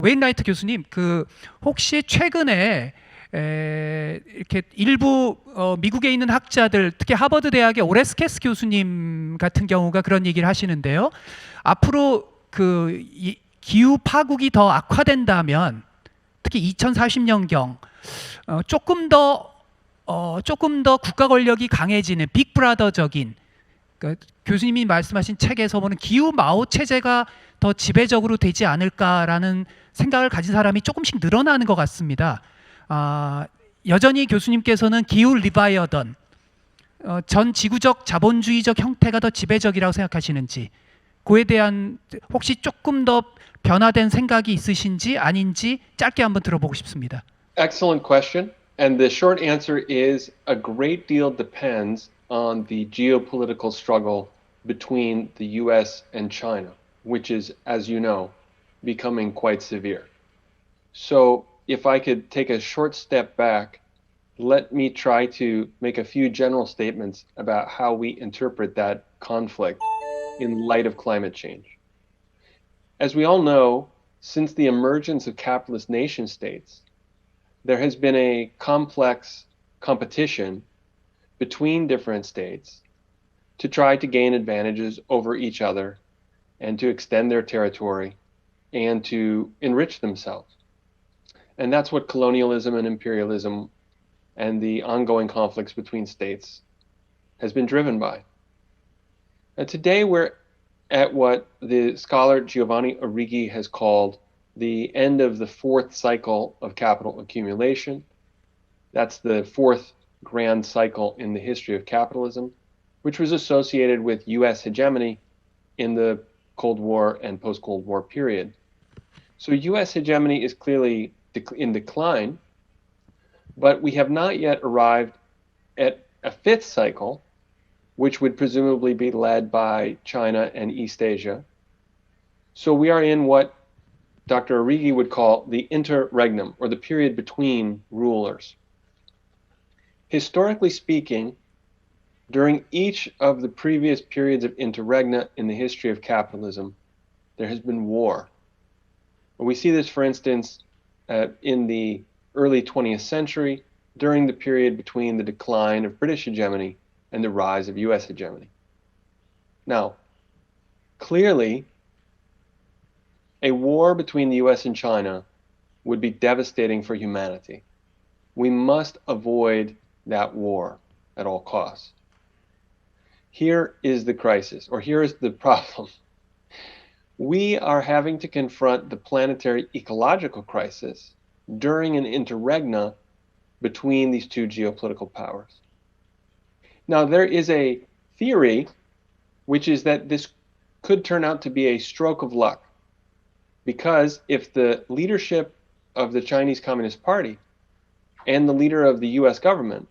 웨인라이트 교수님, 혹시 최근에 이렇게 일부 미국에 있는 학자들, 특히 하버드 대학의 오레스케스 교수님 같은 경우가 그런 얘기를 하시는데요. 앞으로 기후 파국이 더 악화된다면, 특히 2040년경 조금 더 국가 권력이 강해지는 빅브라더적인, 교수님이 말씀하신 책에서 보는 기후 마오 체제가 더 지배적으로 되지 않을까라는 생각을 가진 사람이 조금씩 늘어나는 것 같습니다. 여전히 교수님께서는 기후 리바이어던 전 지구적 자본주의적 형태가 더 지배적이라고 생각하시는지, 그에 대한 혹시 조금 더 변화된 생각이 있으신지 아닌지 짧게 한번 들어보고 싶습니다. Excellent question. And the short answer is a great deal depends on the geopolitical struggle between the US and China, which is, as you know, becoming quite severe. So if I could take a short step back, let me try to make a few general statements about how we interpret that conflict in light of climate change. As we all know, since the emergence of capitalist nation states, there has been a complex competition between different states to try to gain advantages over each other and to extend their territory and to enrich themselves. And that's what colonialism and imperialism and the ongoing conflicts between states has been driven by. And today we're at what the scholar Giovanni Arrighi has called the end of the fourth cycle of capital accumulation. That's the fourth grand cycle in the history of capitalism, which was associated with US hegemony in the Cold War and post-Cold War period. So US hegemony is clearly in decline, but we have not yet arrived at a fifth cycle, which would presumably be led by China and East Asia. So we are in what Dr. Arrighi would call the interregnum, or the period between rulers. Historically speaking, during each of the previous periods of interregna in the history of capitalism, there has been war. We see this, for instance, in the early 20th century, during the period between the decline of British hegemony and the rise of US hegemony. Now, clearly, a war between the US and China would be devastating for humanity. We must avoid that war at all costs. Here is the crisis, or here is the problem. We are having to confront the planetary ecological crisis during an interregna between these two geopolitical powers. Now, there is a theory which is that this could turn out to be a stroke of luck, because if the leadership of the Chinese Communist Party and the leader of the US government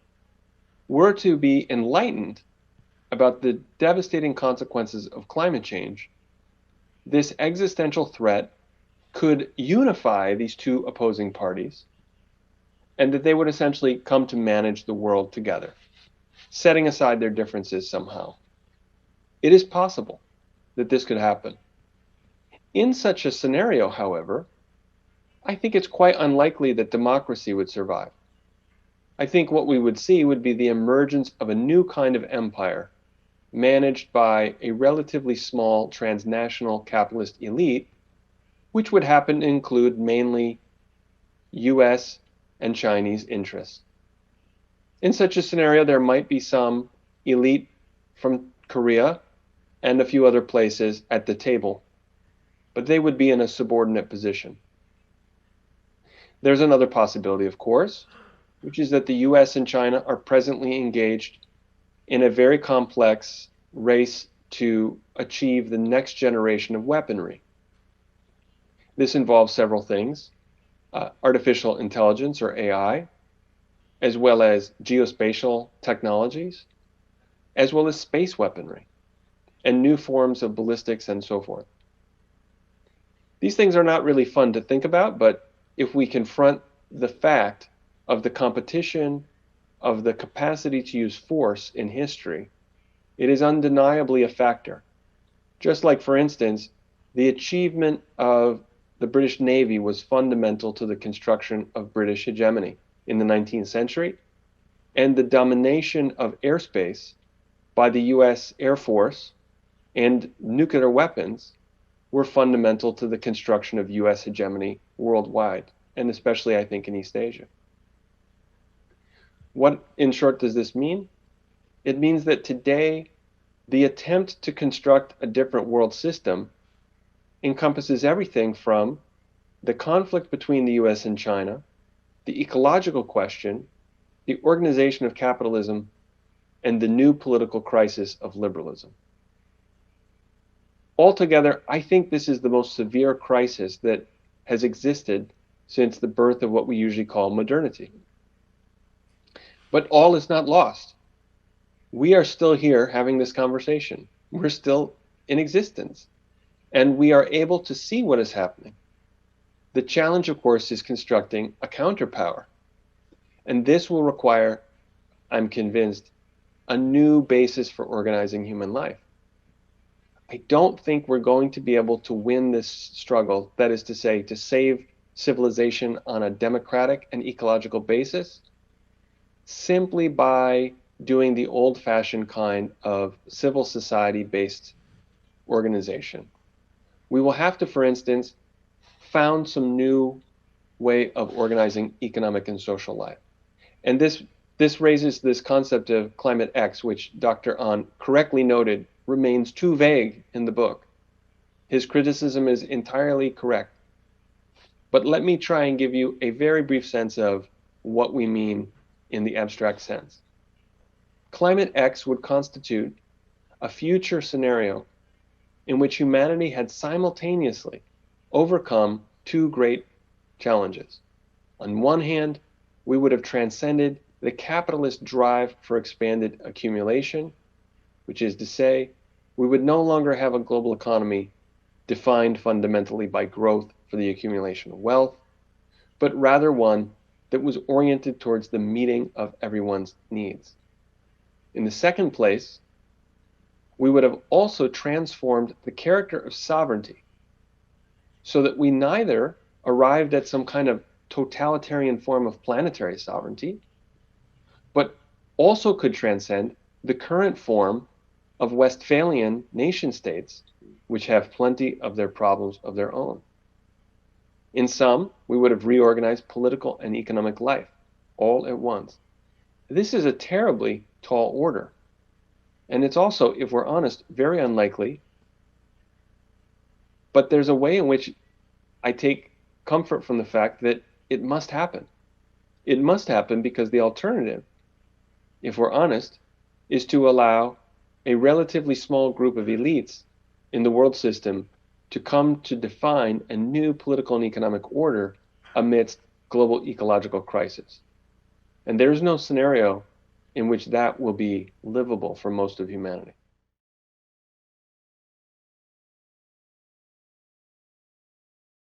were to be enlightened about the devastating consequences of climate change, this existential threat could unify these two opposing parties, and that they would essentially come to manage the world together, setting aside their differences somehow. It is possible that this could happen. In such a scenario, however, I think it's quite unlikely that democracy would survive. I think what we would see would be the emergence of a new kind of empire managed by a relatively small transnational capitalist elite, which would happen to include mainly US and Chinese interests. In such a scenario, there might be some elite from Korea and a few other places at the table, but they would be in a subordinate position. There's another possibility, of course, which is that the US and China are presently engaged in a very complex race to achieve the next generation of weaponry. This involves several things: artificial intelligence, or AI, as well as geospatial technologies, as well as space weaponry, and new forms of ballistics and so forth. These things are not really fun to think about, but if we confront the fact of the competition, of the capacity to use force in history, it is undeniably a factor. Just like, for instance, the achievement of the British Navy was fundamental to the construction of British hegemony in the 19th century, and the domination of airspace by the US Air Force and nuclear weapons were fundamental to the construction of US hegemony worldwide, and especially, I think, in East Asia. What, in short, does this mean? It means that today, the attempt to construct a different world system encompasses everything from the conflict between the US and China, the ecological question, the organization of capitalism, and the new political crisis of liberalism. Altogether, I think this is the most severe crisis that has existed since the birth of what we usually call modernity. But all is not lost. We are still here having this conversation. We're still in existence, and we are able to see what is happening. The challenge, of course, is constructing a counterpower. And this will require, I'm convinced, a new basis for organizing human life. I don't think we're going to be able to win this struggle, that is to say, to save civilization on a democratic and ecological basis, simply by doing the old-fashioned kind of civil society-based organization. We will have to, for instance, found some new way of organizing economic and social life. And this raises this concept of climate X, which Dr. Ahn correctly noted remains too vague in the book. His criticism is entirely correct. But let me try and give you a very brief sense of what we mean in the abstract sense. Climate X would constitute a future scenario in which humanity had simultaneously overcome two great challenges. On one hand, we would have transcended the capitalist drive for expanded accumulation, which is to say, we would no longer have a global economy defined fundamentally by growth for the accumulation of wealth, but rather one that was oriented towards the meeting of everyone's needs. In the second place, we would have also transformed the character of sovereignty so that we neither arrived at some kind of totalitarian form of planetary sovereignty, but also could transcend the current form of Westphalian nation states, which have plenty of their problems of their own. In sum, we would have reorganized political and economic life all at once. This is a terribly tall order. And it's also, if we're honest, very unlikely. But there's a way in which I take comfort from the fact that it must happen. It must happen because the alternative, if we're honest, is to allow a relatively small group of elites in the world system to come to define a new political and economic order amidst global ecological crisis. And there's no scenario in which that will be livable for most of humanity.